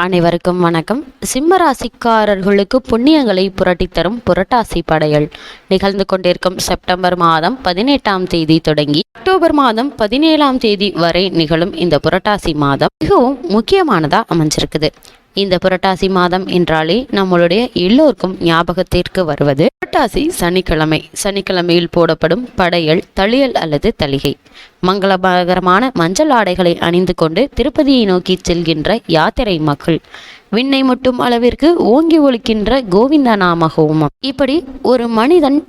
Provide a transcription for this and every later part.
அனைவருக்கும் வணக்கம். சிம்ம ராசிக்காரர்களுக்கு புண்ணியங்களை புரட்டித்தரும் புரட்டாசி படையல் நிகழ்ந்து கொண்டிருக்கும் செப்டம்பர் மாதம் 18ஆம் தேதி தொடங்கி அக்டோபர் மாதம் 17ஆம் தேதி வரை நிகழும் இந்த புரட்டாசி மாதம் மிகவும் முக்கியமானதா அமைஞ்சிருக்குது. இந்த புரட்டாசி மாதம் என்றாலே நம்மளுடைய எல்லோருக்கும் ஞாபகத்திற்கு வருவது புரட்டாசி சனிக்கிழமை. சனிக்கிழமையில் போடப்படும் படையல், தளியல் அல்லது தளிகை. மங்களகரமான மஞ்சள் ஆடைகளை அணிந்து கொண்டு திருப்பதியை நோக்கி செல்கின்ற யாத்திரை மக்கள், விண்ணை முட்டும் அளவிற்கு ஓங்கி ஒலிக்கின்ற கோவிந்த நாம ஹோமம். இப்படி ஒரு மனிதன்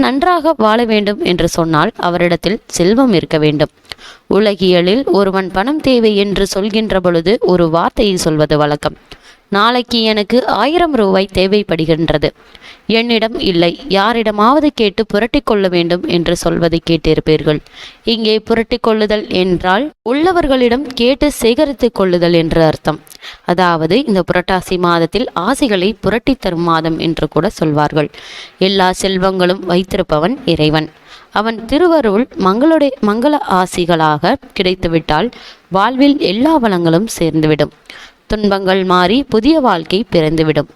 நன்றாக வாழ வேண்டும் என்று சொன்னால் அவரிடத்தில் செல்வம் இருக்க வேண்டும். உலகியலில் ஒருவன் பணம் தேவை என்று சொல்கின்ற பொழுது ஒரு வார்த்தையை சொல்வது வழக்கம். நாளைக்கு எனக்கு 1000 ரூபாய் தேவைப்படுகின்றது, என்னிடம் இல்லை, யாரிடமாவது கேட்டு புரட்டி கொள்ள வேண்டும் என்று சொல்வதை கேட்டிருப்பீர்கள். இங்கே புரட்டி கொள்ளுதல் என்றால் உள்ளவர்களிடம் கேட்டு சேகரித்து கொள்ளுதல் என்று அர்த்தம். அதாவது இந்த புரட்டாசி மாதத்தில் ஆசைகளை புரட்டி தரும் மாதம் என்று கூட சொல்வார்கள். எல்லா செல்வங்களும் வைத்திருப்பவன் இறைவன். அவன் திருவருள் மங்கள ஆசிகளாக கிடைத்துவிட்டால் வாழ்வில் எல்லா வளங்களும் சேர்ந்துவிடும். துன்பங்கள் மாறி புதிய வாழ்க்கை பிறந்துவிடும்.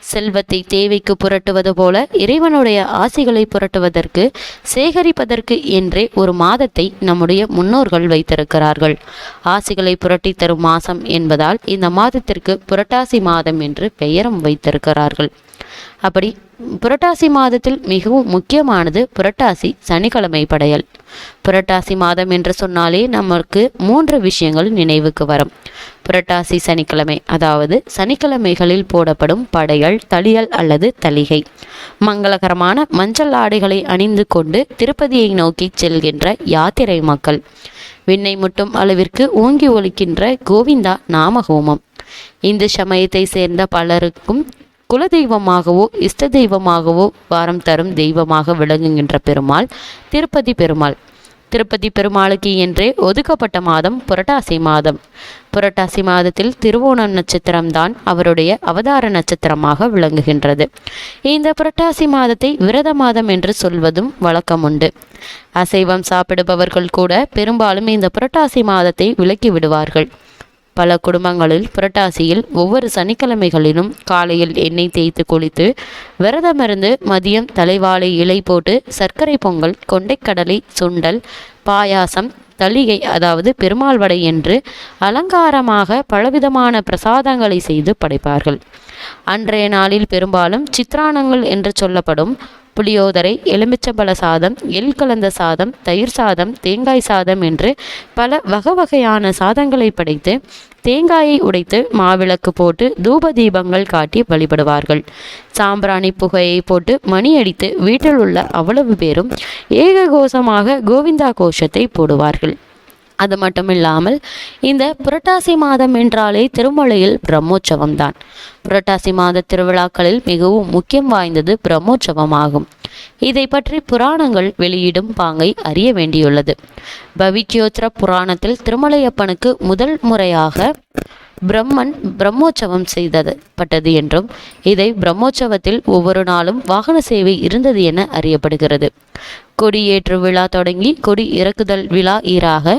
செல்வத்தை தேவைக்கு புரட்டுவது போல இறைவனுடைய ஆசிகளை புரட்டுவதற்கு, சேகரிப்பதற்கு என்றே ஒரு மாதத்தை நம்முடைய முன்னோர்கள் வைத்திருக்கிறார்கள். ஆசிகளை புரட்டி தரும் மாதம் என்பதால் இந்த மாதத்திற்கு புரட்டாசி மாதம் என்று பெயரும் வைத்திருக்கிறார்கள். அப்படி புரட்டாசி மாதத்தில் மிகவும் முக்கியமானது புரட்டாசி சனிக்கிழமை படையல். புரட்டாசி மாதம் என்று சொன்னாலே நமக்கு 3 விஷயங்கள் நினைவுக்கு வரும். புரட்டாசி சனிக்கிழமை, அதாவது சனிக்கிழமைகளில் போடப்படும் படையல், தளியல் அல்லது தளிகை. மங்களகரமான மஞ்சள் ஆடைகளை அணிந்து கொண்டு திருப்பதியை நோக்கி செல்கின்ற யாத்திரை மக்கள், விண்ணை முட்டும் அளவிற்கு ஓங்கி ஒலிக்கின்ற கோவிந்தா நாமஹோமம். இந்து சமயத்தை சேர்ந்த பலருக்கும் குலதெய்வமாகவோ இஷ்ட தெய்வமாகவோ வாரம் தரும் தெய்வமாக விளங்குகின்ற பெருமாள் திருப்பதி பெருமாள். திருப்பதி பெருமாளுக்கு என்றே ஒதுக்கப்பட்ட மாதம் புரட்டாசி மாதம். புரட்டாசி மாதத்தில் திருவோணம் நட்சத்திரம்தான் அவருடைய அவதார நட்சத்திரமாக விளங்குகின்றது. இந்த புரட்டாசி மாதத்தை விரத மாதம் என்று சொல்வதும் வழக்கம் உண்டு. அசைவம் சாப்பிடுபவர்கள் கூட பெரும்பாலும் இந்த புரட்டாசி மாதத்தை விலக்கி விடுவார்கள். பல குடும்பங்களில் புரட்டாசியில் ஒவ்வொரு சனிக்கிழமைகளிலும் காலையில் எண்ணெய் தேய்த்து குளித்து விரதமிருந்து மதியம் தலைவாழை இலை போட்டு சர்க்கரை பொங்கல், கொண்டைக்கடலை, சுண்டல், பாயாசம், தளிகை அதாவது பெருமாள் வடை என்று அலங்காரமாக பலவிதமான பிரசாதங்களை செய்து படைப்பார்கள். அன்றைய நாளில் பெரும்பாலும் சித்ரானங்கள் என்று சொல்லப்படும் புளியோதரை, எலுமிச்சம்பழ சாதம், எள் கலந்த சாதம், தயிர் சாதம், தேங்காய் சாதம் என்று பல வகையான சாதங்களை படைத்து தேங்காயை உடைத்து மாவிளக்கு போட்டு தூப தீபங்கள் காட்டி வழிபடுவார்கள். சாம்பிராணி புகையை போட்டு மணி அடித்து வீட்டில் உள்ள அவ்வளவு பேரும் ஏககோஷமாக கோவிந்தா கோஷத்தை போடுவார்கள். அது மட்டுமில்லாமல் இந்த புரட்டாசி மாதம் என்றாலே திருமலையில் பிரம்மோற்சவம் தான். புரட்டாசி மாத திருவிழாக்களில் மிகவும் முக்கியம் வாய்ந்தது பிரம்மோற்சவமாகும். இதை பற்றி புராணங்கள் வெளியிடும் பாங்கை அறிய வேண்டியுள்ளது. பவித்யோத்ர புராணத்தில் திருமலையப்பனுக்கு முதல் முறையாக பிரம்மன் பிரம்மோற்சவம் செய்தப்பட்டது என்றும் இதை பிரம்மோற்சவத்தில் ஒவ்வொரு நாளும் வாகன சேவை இருந்தது என அறியப்படுகிறது. கொடியேற்று விழா தொடங்கி கொடி இறக்குதல் விழா ஈராக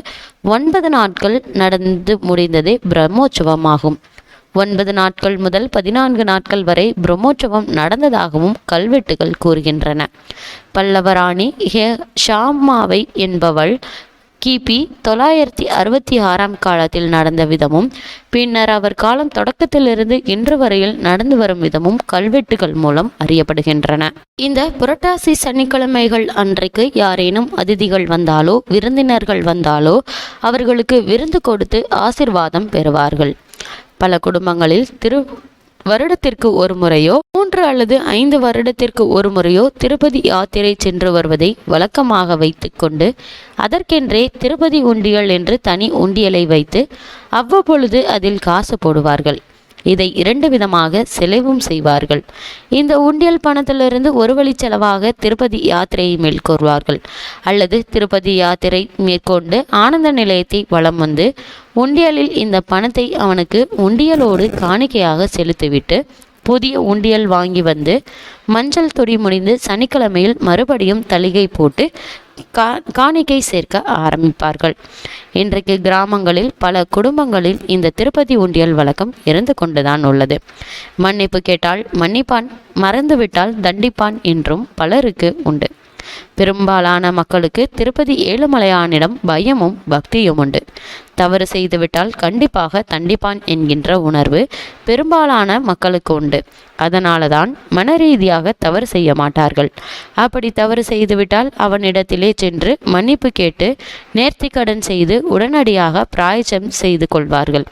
9 நாட்கள் நடந்து முடிந்ததே பிரம்மோற்சவமாகும். 9 நாட்கள் முதல் 14 நாட்கள் வரை பிரம்மோற்சவம் நடந்ததாகவும் கல்வெட்டுகள் கூறுகின்றன. பல்லவராணி ஷாமாவை என்பவள் கிபி 966ஆம் காலத்தில் நடந்த விதமும் பின்னர் அவர் காலம் தொடக்கத்திலிருந்து இன்று வரையில் நடந்து வரும் விதமும் கல்வெட்டுகள் மூலம் அறியப்படுகின்றன. இந்த புரட்டாசி சனிக்கிழமைகள் அன்றைக்கு யாரேனும் அதிதிகள் வந்தாலோ விருந்தினர்கள் வந்தாலோ அவர்களுக்கு விருந்து கொடுத்து ஆசிர்வாதம் பெறுவார்கள். பல குடும்பங்களில் வருடத்திற்கு ஒரு முறையோ 3 அல்லது 5 வருடத்திற்கு ஒரு முறையோ திருப்பதி யாத்திரை சென்று வருவதை வழக்கமாக வைத்து கொண்டு அதற்கென்றே திருப்பதி உண்டியல் என்று தனி உண்டியலை வைத்து அவ்வப்பொழுது அதில் காசு போடுவார்கள். இதை 2 விதமாக செலவும் செய்வார்கள். இந்த உண்டியல் பணத்திலிருந்து ஒரு வழி செலவாக திருப்பதி யாத்திரையை மேற்கொள்வார்கள். அல்லது திருப்பதி யாத்திரை மேற்கொண்டு ஆனந்த நிலையத்தை வலம் வந்து உண்டியலில் இந்த பணத்தை அவனுக்கு உண்டியலோடு காணிக்கையாக செலுத்திவிட்டு புதிய உண்டியல் வாங்கி வந்து மஞ்சள் துடி முடிந்து சனிக்கிழமையில் மறுபடியும் தளிகை போட்டு காணிக்கை சேர்க்க ஆரம்பிப்பார்கள். இன்றைக்கு கிராமங்களில் பல குடும்பங்களில் இந்த திருப்பதி உண்டியல் வழக்கம் இருந்து கொண்டுதான் உள்ளது. மன்னிப்பு கேட்டால் மன்னிப்பான், மறந்துவிட்டால் தண்டிப்பான் என்றும் பலருக்கு உண்டு. பெரும்பாலான மக்களுக்கு திருப்பதி ஏழுமலையானிடம் பயமும் பக்தியும் உண்டு. தவறு செய்துவிட்டால் கண்டிப்பாக தண்டிப்பான் என்கின்ற உணர்வு பெரும்பாலான மக்களுக்கு உண்டு. அதனால தான் மனரீதியாக தவறு செய்ய மாட்டார்கள். அப்படி தவறு செய்துவிட்டால் அவனிடத்திலே சென்று மன்னிப்பு கேட்டு நேர்த்திக்கடன் செய்து உடனடியாக பிராயச்சம் செய்து கொள்வார்கள்.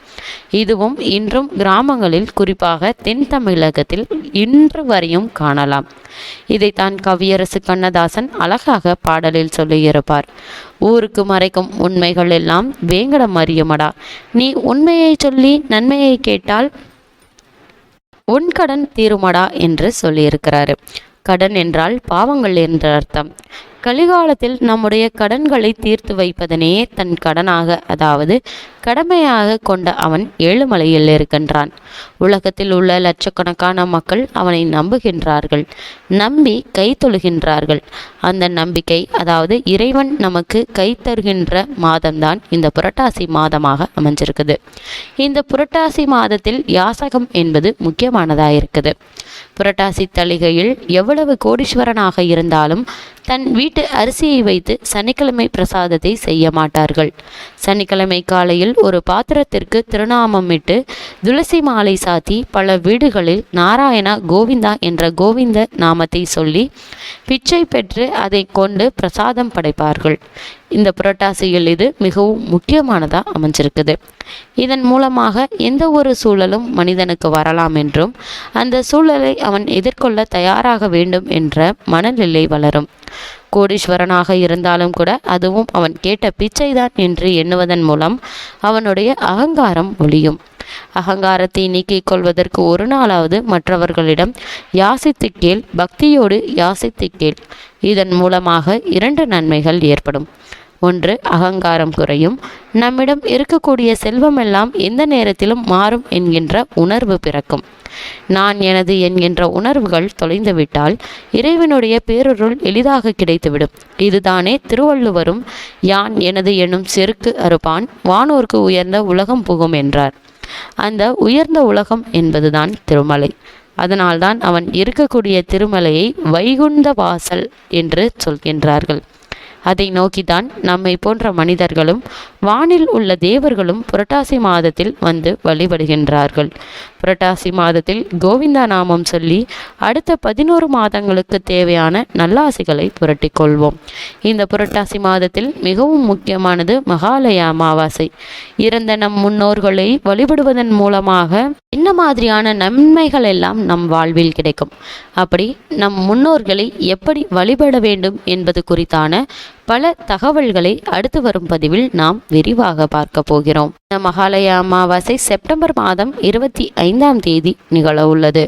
இதுவும் இன்றும் கிராமங்களில், குறிப்பாக தென் தமிழகத்தில் இன்று வரையும் காணலாம். இதைத்தான் கவியரசு கண்ணதாசன் அழகாக பாடலில் சொல்லியிருப்பார். ஊருக்கு மறைக்கும் உண்மைகள் எல்லாம் வேங்கடம் அறியுமடா, நீ உண்மையை சொல்லி நன்மையை கேட்டால் உன் கடன் தீருமடா என்று சொல்லியிருக்கிறாரு. கடன் என்றால் பாவங்கள் என்ற அர்த்தம். கலிகாலத்தில் நம்முடைய கடன்களை தீர்த்து வைப்பதனே தன் கடனாக, அதாவது கடமையாக கொண்ட அவன் ஏழுமலையில் இருக்கின்றான். உலகத்தில் உள்ள லட்சக்கணக்கான மக்கள் அவனை நம்புகின்றார்கள், நம்பி கை தொழுகின்றார்கள். அந்த நம்பிக்கை, அதாவது இறைவன் நமக்கு கை தருகின்ற மாதம்தான் இந்த புரட்டாசி மாதமாக அமைஞ்சிருக்குது. இந்த புரட்டாசி மாதத்தில் யாசகம் என்பது முக்கியமானதாக இருக்குது. புரட்டாசி தளிகையில் எவ்வளவு கோடீஸ்வரனாக இருந்தாலும் தன் வீட்டு அரிசியை வைத்து சனிக்கிழமை பிரசாதத்தை செய்ய மாட்டார்கள். சனிக்கிழமை காலையில் ஒரு பாத்திரத்திற்கு திருநாமம் இட்டு துளசி மாலை சாத்தி பல வீடுகளில் நாராயணா கோவிந்தா என்ற கோவிந்த நாமத்தை சொல்லி பிச்சை பெற்று அதை கொண்டு பிரசாதம் படைப்பார்கள். இந்த புரட்டாசியில் இது மிகவும் முக்கியமானதாக அமைஞ்சிருக்குது. இதன் மூலமாக எந்த ஒரு சூழலும் மனிதனுக்கு வரலாம் என்றும் அந்த சூழலை அவன் எதிர்கொள்ள தயாராக வேண்டும் என்ற மனநிலை வளரும். கோடீஸ்வரனாக இருந்தாலும் கூட அதுவும் அவன் கேட்ட பிச்சைதான் என்று எண்ணுவதன் மூலம் அவனுடைய அகங்காரம் ஒழியும். அகங்காரத்தை நீக்கிக் கொள்வதற்கு ஒரு நாளாவது மற்றவர்களிடம் யாசித்து கேள், பக்தியோடு யாசித்து கேள். இதன் மூலமாக 2 நன்மைகள் ஏற்படும். ஒன்று, அகங்காரம் குறையும். நம்மிடம் இருக்கக்கூடிய செல்வமெல்லாம் எந்த நேரத்திலும் மாறும் என்கின்ற உணர்வு பிறக்கும். நான் எனது என்கின்ற உணர்வுகள் தொலைந்துவிட்டால் இறைவனுடைய பேரருள் எளிதாக கிடைத்துவிடும். இதுதானே திருவள்ளுவரும் யான் எனது என்னும் செருக்கு அறுப்பான் வானோர்க்கு உயர்ந்த உலகம் புகும் என்றார். அந்த உயர்ந்த உலகம் என்பதுதான் திருமலை. அதனால்தான் அவன் இருக்கக்கூடிய திருமலையை வைகுண்ட வாசல் என்று சொல்கின்றார்கள். அதை நோக்கித்தான் நம்மை போன்ற மனிதர்களும் வானில் உள்ள தேவர்களும் புரட்டாசி மாதத்தில் வந்து வழிபடுகின்றார்கள். புரட்டாசி மாதத்தில் கோவிந்தா நாமம் சொல்லி அடுத்த 11 மாதங்களுக்கு தேவையான நல்லாசிகளை புரட்டி கொள்வோம். இந்த புரட்டாசி மாதத்தில் மிகவும் முக்கியமானது மகாலய அமாவாசை. இறந்த நம் முன்னோர்களை வழிபடுவதன் மூலமாக என்ன மாதிரியான நன்மைகள் எல்லாம் நம் வாழ்வில் கிடைக்கும், அப்படி நம் முன்னோர்களை எப்படி வழிபட வேண்டும் என்பது குறித்தான பல தகவல்களை அடுத்து வரும் பதிவில் நாம் விரிவாக பார்க்க போகிறோம். இந்த மகாலய அமாவாசை செப்டம்பர் மாதம் 25ஆம் தேதி நிகழ உள்ளது.